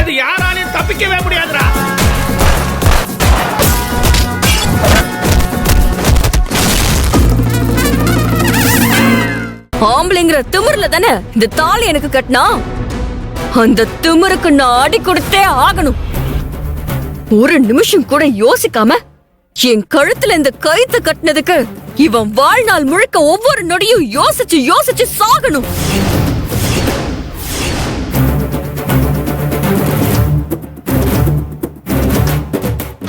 இருந்து யாராலையும் தப்பிக்கவே முடியாதுடா. ஆம்பளைங்கிற திமிர்ல தானே இந்த தாலி எனக்கு கட்டினா. அந்த திமிருக்கு நான் அடி கொடுத்தே ஆகணும். ஒரு நிமிஷம் கூட யோசிக்காம என் கழுத்துல இந்த கயித்தை கட்டினதுக்கு இவன் வாழ்நாள் முழுக்க ஒவ்வொரு நொடியும் யோசிச்சு யோசிச்சு சாகணும்.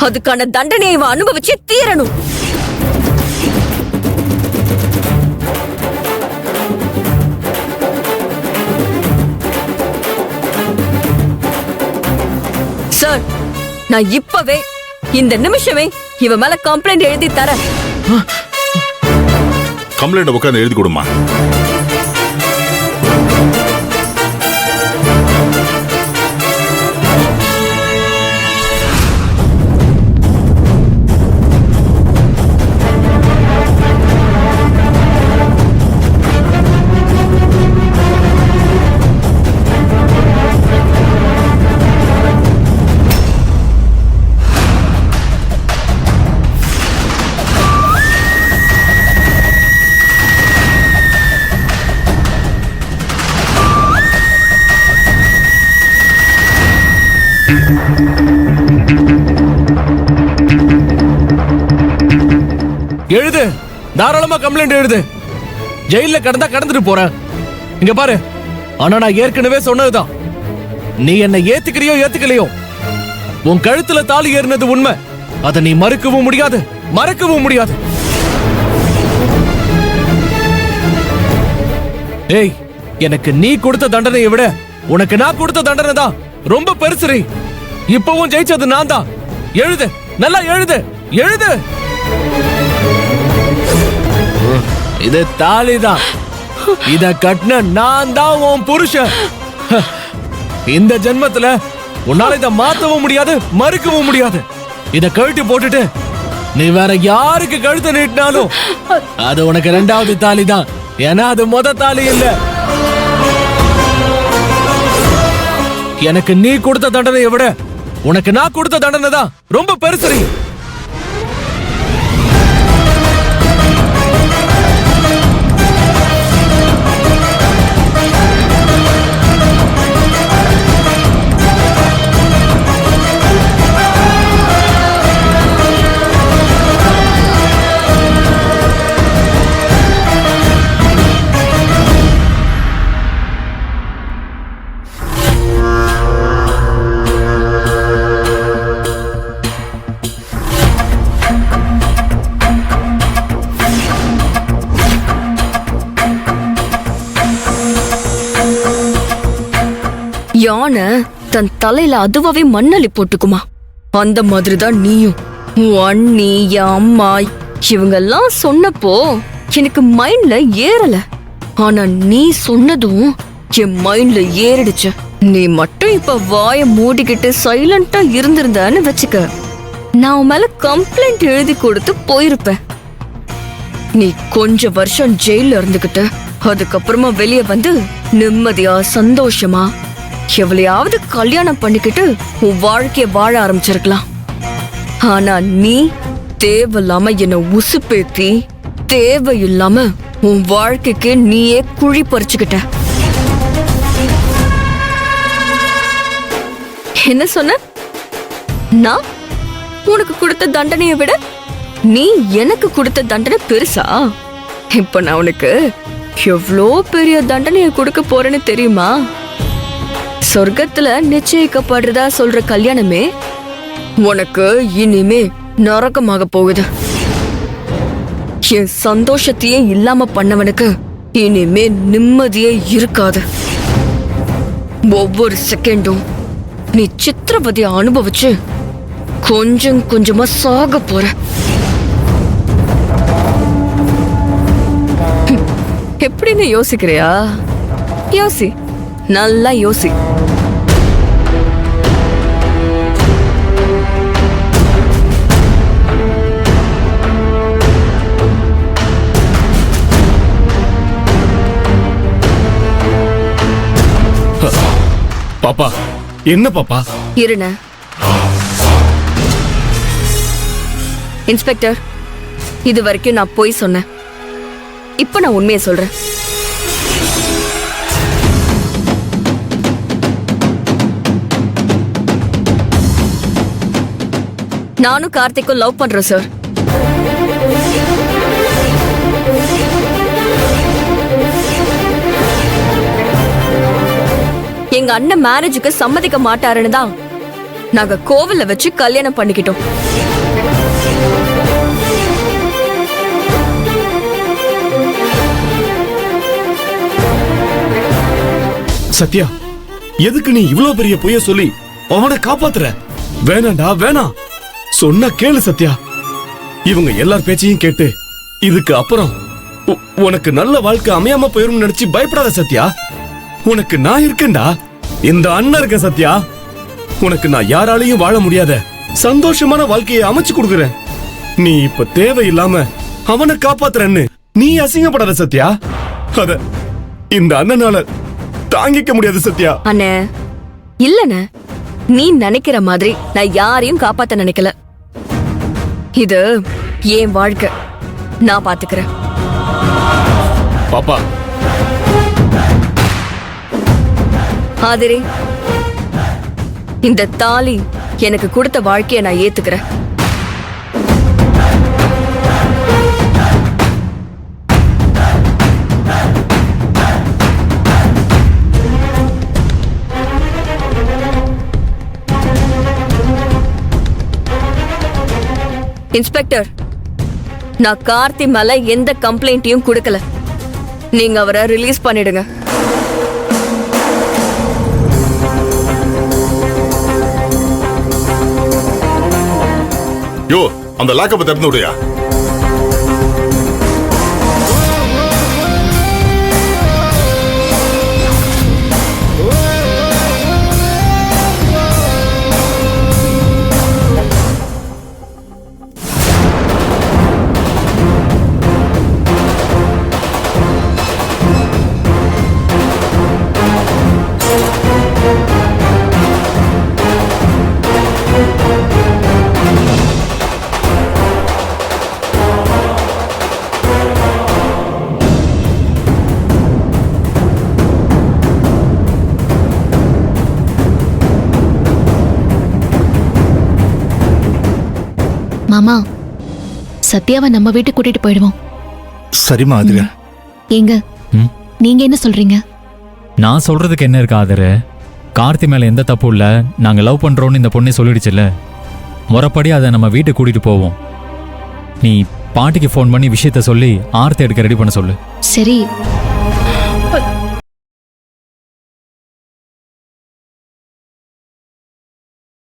அதுக்கான தண்டனையை இவன் அனுபவிச்சு தீரணும். சார், நான் இப்பவே இந்த நிமிஷமே இவன் மேல கம்ப்ளைண்ட் எழுதி தரேன். கம்ப்ளைண்ட் உட்காந்து எழுதி கொடுமா. எழுது, தாராளமா கம்ப்ளைண்ட் எழுது. ஜெயில கடந்தா கடந்துட்டு போறேன். இங்க பாரு, ஆனா நான் ஏற்கனவே சொன்னதுதான். நீ என்ன ஏத்துக்கிறியோ ஏத்துக்கலையோ, உன் கழுத்துல தாலி ஏறினது உண்மை. அதை நீ மறுக்கவும் முடியாது, மறக்கவும் முடியாது. ஏய், எனக்கு நீ கொடுத்த தண்டனையை விட உனக்கு நான் கொடுத்த தண்டனை தான் ரொம்ப பெருசுரி. இப்பவும் ஜெயிச்சது நான் தான். எழுது, நல்லா எழுது, எழுது. இது தாலிதான். இத கட்டின நான் தான் உன் புருஷன். இந்த ஜென்மத்துல உன்னால இத மாத்தவும் முடியாது, மறுக்கவும் முடியாது. இத கழட்டி போட்டுட்டு நீ வேற யாருக்கு கழுத்தை நீட்டினாலும் அது உனக்கு இரண்டாவது தாலி தான். ஏன்னா அது முத தாலி இல்ல. எனக்கு நீ கொடுத்த தண்டனையை விட உனக்கு நான் கொடுத்த தண்டனை தான் ரொம்ப பெருசரி. யானை தன் தலையில அதுவாவே மண்ணள்ளி போட்டுக்குமா. அந்த மாதிரிதான் நீயும். உன் அண்ணி, என் அம்மா இவங்கெல்லாம் சொன்னப்போ எனக்கு மைண்ட்ல ஏறல. ஆனா நீ சொன்னதும் என் மைண்ட்ல ஏறிடுச்சு. நீ மட்டும் இப்ப வாய மூடிக்கிட்டு சைலண்டா இருந்திருந்தான்னு வச்சுக்க, நான் உன் மேல கம்ப்ளைண்ட் எழுதி கொடுத்து போயிருப்பேன். நீ கொஞ்ச வருஷம் ஜெயில இருந்துகிட்டு அதுக்கப்புறமா வெளியே வந்து நிம்மதியா சந்தோஷமா எவ்வளையாவது கல்யாணம் பண்ணிக்கிட்டு உன் வாழ்க்கைய வாழ ஆரம்பிச்சிருக்கலாம். ஆனா நீ தேவையில்லாம என்ன உசுப்பேத்தி தேவையில்லாம உன் வாழ்க்கைக்கு நீயே குழி பறிச்சுக்கிட்ட. என்ன சொன்ன? நான் உனக்கு கொடுத்த தண்டனையை விட நீ எனக்கு கொடுத்த தண்டனை பெருசா? இப்ப நான் உனக்கு எவ்வளோ பெரிய தண்டனையை கொடுக்க போறேன்னு தெரியுமா? சொர்க்கத்துல நிச்சயிக்கப்படுறதா சொல்ற கல்யாணமே உனக்கு இனிமே நரகமாக போகுது. என் சந்தோஷத்தையே இல்லாம பண்ணவனுக்கு இனிமே நிம்மதியே இருக்காது. ஒவ்வொரு செகண்டும் நீ சித்திரவதையை அனுபவிச்சு கொஞ்சம் கொஞ்சமா சாக போற. எப்படின்னு யோசிக்கிறியா? யோசி, நல்லா யோசி. பாப்பா, என்ன பாப்பா? இருண்ண. இன்ஸ்பெக்டர், இது வரைக்கும் நான் பொய் சொன்னேன். இப்ப நான் உண்மையை சொல்றேன். நானும் கார்த்திக்கும் லவ் பண்றோம் சார். எங்க அண்ணன் மேரேஜுக்கு சம்மதிக்க மாட்டாருன்னு தான் நாங்க கோவில்ல வச்சு கல்யாணம் பண்ணிக்கிட்டோம். சத்யா, எதுக்கு நீ இவ்வளவு பெரிய பொய்ய சொல்லி அவனை காப்பாத்துற? வேணாண்டா, வேணாம். சொன்ன கேளு சத்யா. இவங்க எல்லார் பேச்சையும் கேட்டு இதுக்கு அப்புறம் உனக்கு நல்ல வாழ்க்கை அமையாம போயிரும் நினைச்சு பயப்படாத சத்யா. உனக்கு நான் இருக்கேன்டா. இந்த அண்ணன் இருக்க சத்யா. உனக்கு நான் யாராலையும் வாழ முடியாத சந்தோஷமான வாழ்க்கையை அமைச்சு கொடுக்குறேன். நீ இப்ப தேவையில்லாம அவனை காப்பாத்துறன்னு நீ அசிங்கப்படாத சத்யா. அத இந்த அண்ணனால தாங்கிக்க முடியாது சத்யா. அண்ணே, இல்லண்ணே, நீ நினைக்கிற மாதிரி நான் யாரையும் காப்பாத்த நினைக்கல. இது என் வாழ்க்கை, நான் பாத்துக்கிறேன். பாப்பா, ஆதிரி, இந்த தாலி எனக்கு கொடுத்த வாழ்க்கையை நான் ஏத்துக்கிறேன். இன்ஸ்பெக்டர், நான் கார்த்தி மேல எந்த கம்ப்ளைண்ட்டையும் கொடுக்கல. நீங்க அவரை ரிலீஸ் பண்ணிடுங்க. யோ, அந்த லாக்கப்பை திறந்து விடுயா. மாமா, சத்யாவை நம்ம வீட்டுக்கு கூட்டிட்டு போயிடுவோம். சரிம்மா ஆதிரா. ஏங்க, நீங்க என்ன சொல்றீங்க? நான் சொல்றதுக்கு என்ன இருக்கு ஆதரு? கார்த்தி மேல எந்த தப்பு இல்ல, நாங்க லவ் பண்றோம்னு இந்த பொண்ணே சொல்லிடுச்சுல்ல. முறைப்படி அதை நம்ம வீட்டுக்கு கூட்டிட்டு போவோம். நீ பாட்டிக்கு ஃபோன் பண்ணி விஷயத்த சொல்லி ஆர்த்தி எடுக்க ரெடி பண்ண சொல்லு. சரி,